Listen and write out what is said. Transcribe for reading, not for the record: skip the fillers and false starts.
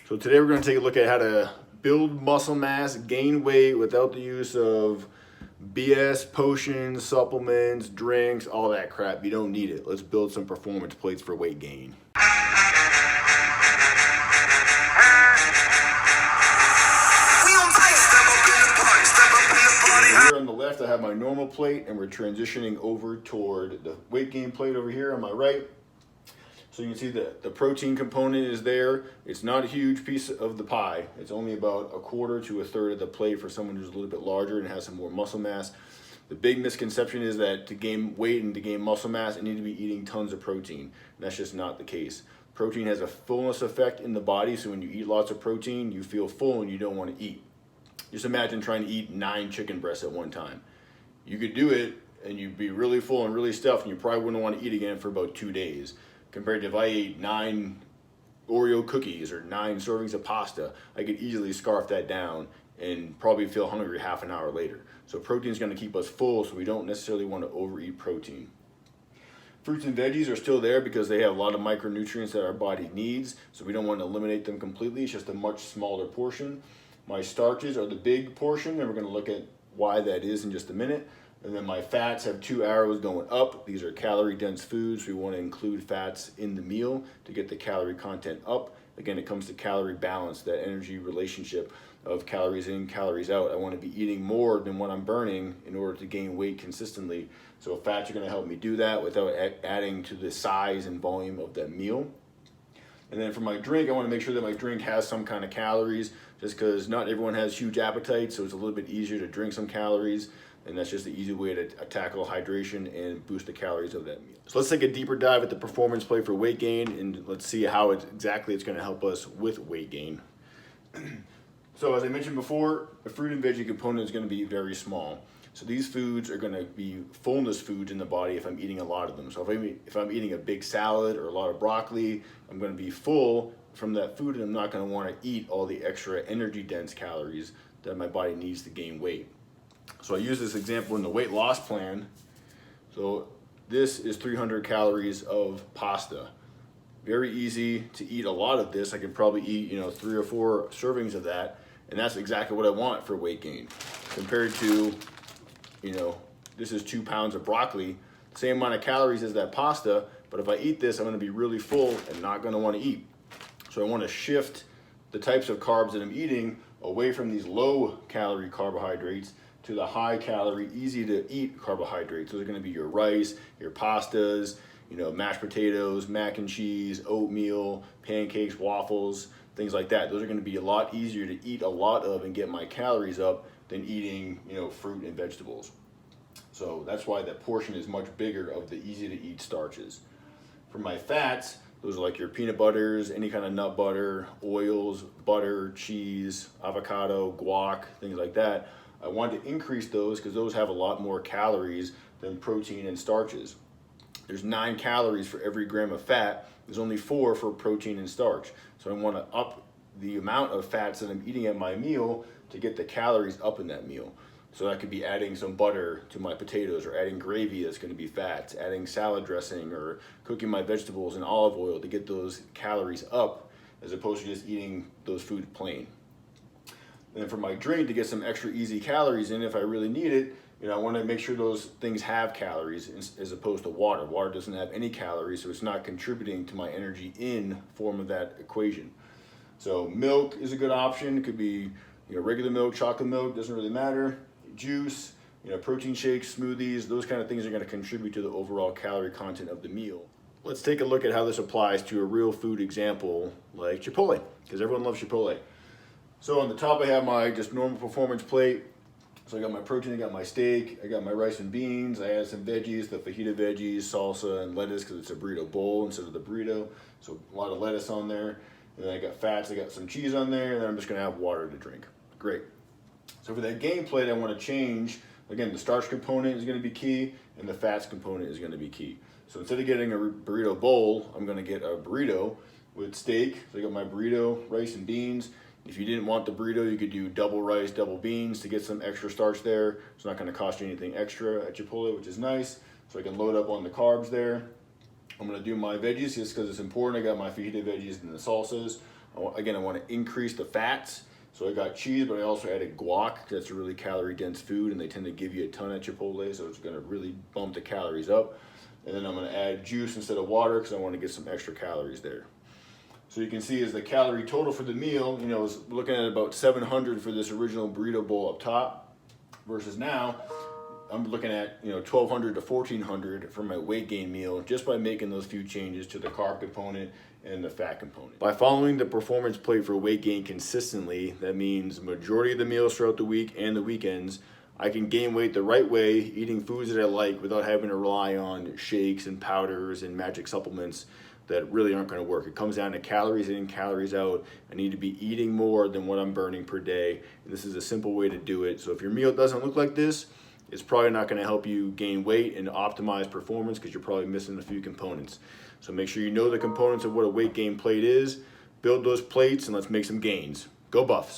So today we're going to take a look at how to build muscle mass, gain weight without the use of BS, potions, supplements, drinks, all that crap. You don't need it. Let's build some performance plates for weight gain. Here on the left I have my normal plate, and we're transitioning over toward the weight gain plate over here on my right. So you can see that the protein component is there. It's not a huge piece of the pie. It's only about a quarter to a third of the plate for someone who's a little bit larger and has some more muscle mass. The big misconception is that to gain weight and to gain muscle mass, I need to be eating tons of protein. And that's just not the case. Protein has a fullness effect in the body, so when you eat lots of protein, you feel full and you don't want to eat. Just imagine trying to eat 9 chicken breasts at one time. You could do it and you'd be really full and really stuffed, and you probably wouldn't want to eat again for about 2 days. Compared to if I ate 9 Oreo cookies or 9 servings of pasta, I could easily scarf that down and probably feel hungry half an hour later. So protein is going to keep us full, so we don't necessarily want to overeat protein. Fruits and veggies are still there because they have a lot of micronutrients that our body needs, so we don't want to eliminate them completely. It's just a much smaller portion. My starches are the big portion, and we're going to look at why that is in just a minute. And then my fats have 2 arrows going up. These are calorie dense foods. We want to include fats in the meal to get the calorie content up. Again, it comes to calorie balance, that energy relationship of calories in, calories out. I want to be eating more than what I'm burning in order to gain weight consistently. So fats are going to help me do that without adding to the size and volume of that meal. And then for my drink, I want to make sure that my drink has some kind of calories, just because not everyone has huge appetites, so it's a little bit easier to drink some calories. And that's just the easy way to tackle hydration and boost the calories of that meal. So let's take a deeper dive at the performance plate for weight gain, and let's see how exactly it's going to help us with weight gain. So as I mentioned before, the fruit and veggie component is going to be very small. So these foods are going to be fullness foods in the body if I'm eating a lot of them. So if I'm eating a big salad or a lot of broccoli, I'm going to be full from that food, and I'm not going to want to eat all the extra energy dense calories that my body needs to gain weight. So I use this example in the weight loss plan. So this is 300 calories of pasta. Very easy to eat a lot of this. I could probably eat 3 or 4 servings of that, and that's exactly what I want for weight gain. Compared to, this is 2 pounds of broccoli, same amount of calories as that pasta, but if I eat this, I'm gonna be really full and not gonna wanna eat. So I wanna shift the types of carbs that I'm eating away from these low calorie carbohydrates to the high calorie, easy to eat carbohydrates. Those are gonna be your rice, your pastas, mashed potatoes, mac and cheese, oatmeal, pancakes, waffles, things like that. Those are gonna be a lot easier to eat a lot of and get my calories up than eating, fruit and vegetables. So that's why that portion is much bigger of the easy to eat starches. For my fats, those are like your peanut butters, any kind of nut butter, oils, butter, cheese, avocado, guac, things like that. I want to increase those because those have a lot more calories than protein and starches. There's 9 calories for every gram of fat. There's only 4 for protein and starch. So I want to up the amount of fats that I'm eating at my meal to get the calories up in that meal. So I could be adding some butter to my potatoes, or adding gravy that's going to be fats, adding salad dressing, or cooking my vegetables in olive oil to get those calories up, as opposed to just eating those foods plain. And then for my drink, to get some extra easy calories in if I really need it, I want to make sure those things have calories as opposed to water. Water doesn't have any calories, so it's not contributing to my energy in form of that equation. So milk is a good option. It could be regular milk, chocolate milk, doesn't really matter. Juice, protein shakes, smoothies, those kind of things are going to contribute to the overall calorie content of the meal. Let's take a look at how this applies to a real food example like Chipotle, because everyone loves Chipotle. So on the top I have my just normal performance plate. So I got my protein, I got my steak, I got my rice and beans, I add some veggies, the fajita veggies, salsa, and lettuce because it's a burrito bowl instead of the burrito. So a lot of lettuce on there. And then I got fats, I got some cheese on there, and then I'm just gonna have water to drink. Great. So for that game plate, I want to change, again, the starch component is going to be key, and the fats component is going to be key. So instead of getting a burrito bowl, I'm going to get a burrito with steak. So I got my burrito, rice and beans. If you didn't want the burrito, you could do double rice, double beans to get some extra starch there. It's not going to cost you anything extra at Chipotle, which is nice. So I can load up on the carbs there. I'm going to do my veggies just because it's important. I got my fajita veggies and the salsas. Again, I want to increase the fats. So I got cheese, but I also added guac. That's a really calorie dense food, and they tend to give you a ton at Chipotle, so it's gonna really bump the calories up. And then I'm gonna add juice instead of water because I want to get some extra calories there. So you can see as the calorie total for the meal, you know, is looking at about 700 for this original burrito bowl up top, versus now I'm looking at, you know, 1200 to 1400 for my weight gain meal, just by making those few changes to the carb component and the fat component. By following the performance plate for weight gain consistently, that means majority of the meals throughout the week and the weekends, I can gain weight the right way, eating foods that I like without having to rely on shakes and powders and magic supplements that really aren't going to work. It comes down to calories in, calories out. I need to be eating more than what I'm burning per day. And this is a simple way to do it. So if your meal doesn't look like this, it's probably not going to help you gain weight and optimize performance because you're probably missing a few components. So make sure you know the components of what a weight gain plate is, build those plates, and let's make some gains. Go Buffs.